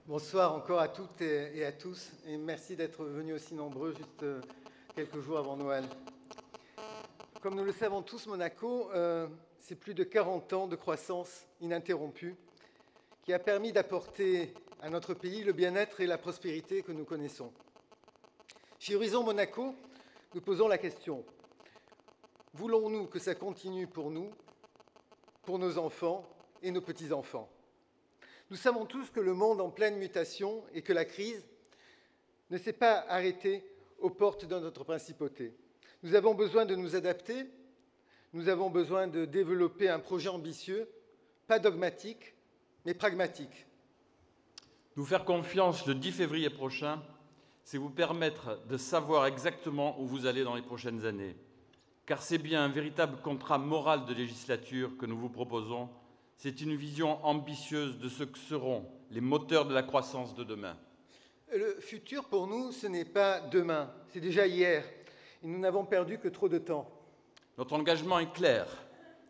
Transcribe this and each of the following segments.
Bonsoir encore à toutes et à tous, et merci d'être venus aussi nombreux juste quelques jours avant Noël. Comme nous le savons tous, Monaco, c'est plus de 40 ans de croissance ininterrompue qui a permis d'apporter à notre pays le bien-être et la prospérité que nous connaissons. Chez Horizon Monaco, nous posons la question: voulons-nous que ça continue pour nous, pour nos enfants et nos petits-enfants? Nous savons tous que le monde est en pleine mutation et que la crise ne s'est pas arrêtée aux portes de notre principauté. Nous avons besoin de nous adapter, nous avons besoin de développer un projet ambitieux, pas dogmatique, mais pragmatique. Nous faire confiance le 10 février prochain, c'est vous permettre de savoir exactement où vous allez dans les prochaines années. Car c'est bien un véritable contrat moral de législature que nous vous proposons. C'est une vision ambitieuse de ce que seront les moteurs de la croissance de demain. Le futur, pour nous, ce n'est pas demain, c'est déjà hier. Et nous n'avons perdu que trop de temps. Notre engagement est clair: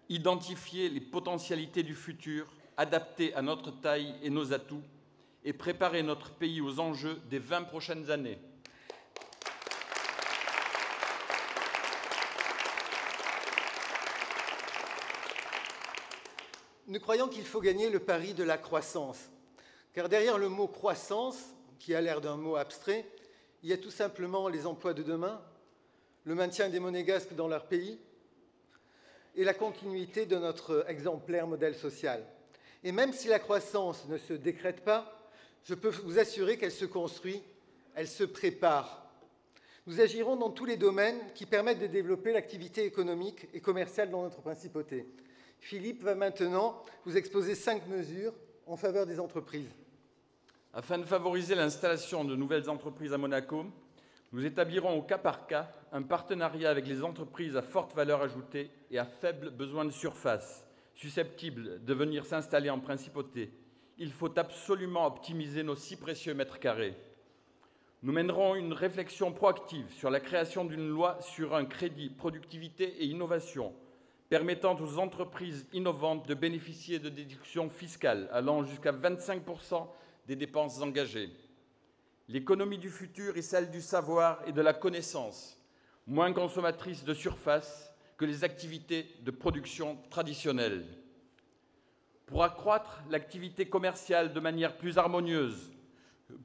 identifier les potentialités du futur, adapter à notre taille et nos atouts, et préparer notre pays aux enjeux des 20 prochaines années. Nous croyons qu'il faut gagner le pari de la croissance, car derrière le mot croissance, qui a l'air d'un mot abstrait, il y a tout simplement les emplois de demain, le maintien des Monégasques dans leur pays et la continuité de notre exemplaire modèle social. Et même si la croissance ne se décrète pas, je peux vous assurer qu'elle se construit, elle se prépare. Nous agirons dans tous les domaines qui permettent de développer l'activité économique et commerciale dans notre principauté. Philippe va maintenant vous exposer 5 mesures en faveur des entreprises. Afin de favoriser l'installation de nouvelles entreprises à Monaco, nous établirons au cas par cas un partenariat avec les entreprises à forte valeur ajoutée et à faible besoin de surface, susceptibles de venir s'installer en principauté. Il faut absolument optimiser nos si précieux mètres carrés. Nous mènerons une réflexion proactive sur la création d'une loi sur un crédit productivité et innovation, permettant aux entreprises innovantes de bénéficier de déductions fiscales allant jusqu'à 25% des dépenses engagées. L'économie du futur est celle du savoir et de la connaissance, moins consommatrice de surface que les activités de production traditionnelles. Pour accroître l'activité commerciale de manière plus harmonieuse,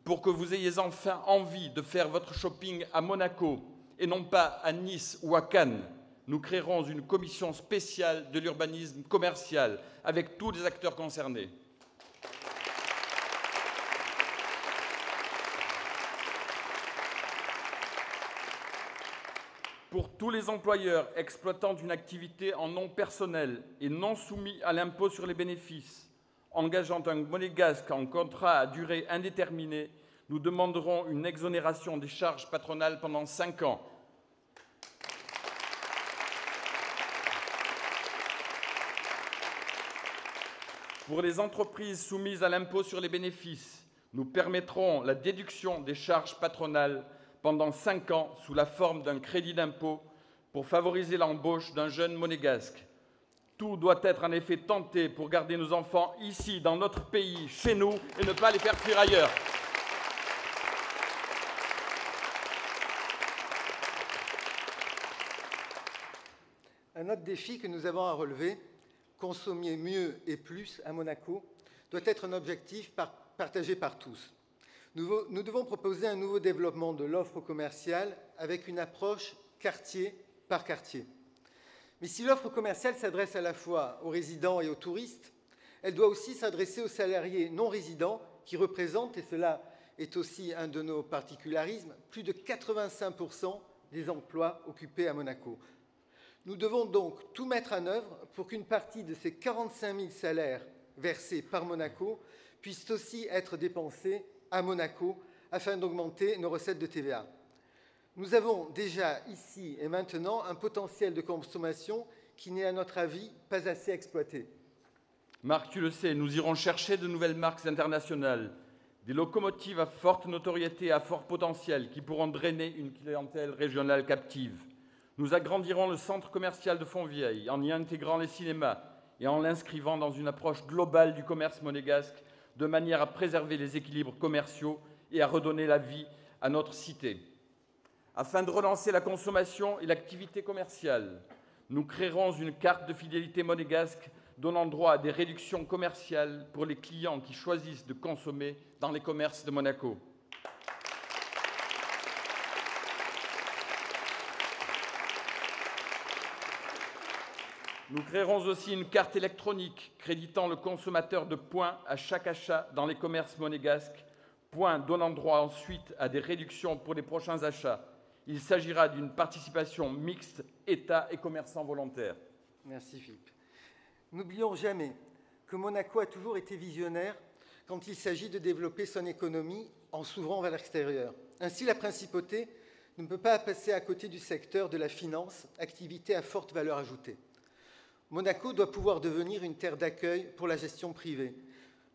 pour que vous ayez enfin envie de faire votre shopping à Monaco et non pas à Nice ou à Cannes, nous créerons une commission spéciale de l'urbanisme commercial avec tous les acteurs concernés. Pour tous les employeurs exploitant une activité en nom personnel et non soumis à l'impôt sur les bénéfices, engageant un monégasque en contrat à durée indéterminée, nous demanderons une exonération des charges patronales pendant 5 ans. Pour les entreprises soumises à l'impôt sur les bénéfices, nous permettrons la déduction des charges patronales pendant 5 ans sous la forme d'un crédit d'impôt pour favoriser l'embauche d'un jeune monégasque. Tout doit être en effet tenté pour garder nos enfants ici, dans notre pays, chez nous, et ne pas les faire fuir ailleurs. Un autre défi que nous avons à relever: consommer mieux et plus à Monaco, doit être un objectif partagé par tous. Nous devons proposer un nouveau développement de l'offre commerciale avec une approche quartier par quartier. Mais si l'offre commerciale s'adresse à la fois aux résidents et aux touristes, elle doit aussi s'adresser aux salariés non résidents qui représentent, et cela est aussi un de nos particularismes, plus de 85% des emplois occupés à Monaco. Nous devons donc tout mettre en œuvre pour qu'une partie de ces 45 000 salaires versés par Monaco puissent aussi être dépensés à Monaco afin d'augmenter nos recettes de TVA. Nous avons déjà ici et maintenant un potentiel de consommation qui n'est à notre avis pas assez exploité. Marc, tu le sais, nous irons chercher de nouvelles marques internationales, des locomotives à forte notoriété et à fort potentiel qui pourront drainer une clientèle régionale captive. Nous agrandirons le centre commercial de Fontvieille en y intégrant les cinémas et en l'inscrivant dans une approche globale du commerce monégasque de manière à préserver les équilibres commerciaux et à redonner la vie à notre cité. Afin de relancer la consommation et l'activité commerciale, nous créerons une carte de fidélité monégasque donnant droit à des réductions commerciales pour les clients qui choisissent de consommer dans les commerces de Monaco. Nous créerons aussi une carte électronique créditant le consommateur de points à chaque achat dans les commerces monégasques, points donnant droit ensuite à des réductions pour les prochains achats. Il s'agira d'une participation mixte État et commerçants volontaires. Merci Philippe. N'oublions jamais que Monaco a toujours été visionnaire quand il s'agit de développer son économie en s'ouvrant vers l'extérieur. Ainsi, la principauté ne peut pas passer à côté du secteur de la finance, activité à forte valeur ajoutée. Monaco doit pouvoir devenir une terre d'accueil pour la gestion privée.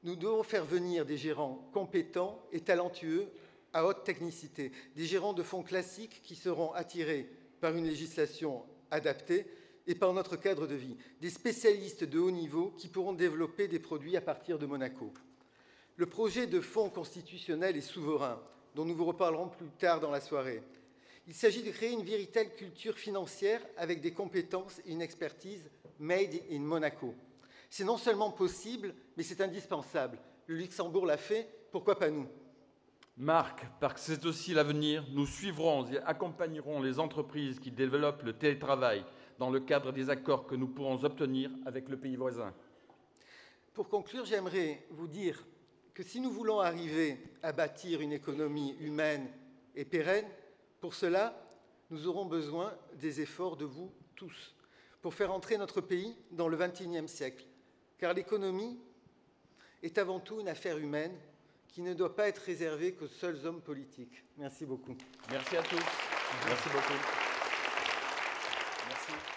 Nous devons faire venir des gérants compétents et talentueux à haute technicité, des gérants de fonds classiques qui seront attirés par une législation adaptée et par notre cadre de vie, des spécialistes de haut niveau qui pourront développer des produits à partir de Monaco. Le projet de fonds constitutionnel et souverain, dont nous vous reparlerons plus tard dans la soirée, il s'agit de créer une véritable culture financière avec des compétences et une expertise made in Monaco. C'est non seulement possible, mais c'est indispensable. Le Luxembourg l'a fait, pourquoi pas nous ? Marc, parce que c'est aussi l'avenir, nous suivrons et accompagnerons les entreprises qui développent le télétravail dans le cadre des accords que nous pourrons obtenir avec le pays voisin. Pour conclure, j'aimerais vous dire que si nous voulons arriver à bâtir une économie humaine et pérenne, pour cela, nous aurons besoin des efforts de vous tous pour faire entrer notre pays dans le XXIe siècle. Car l'économie est avant tout une affaire humaine qui ne doit pas être réservée qu'aux seuls hommes politiques. Merci beaucoup. Merci à tous. Merci beaucoup. Merci.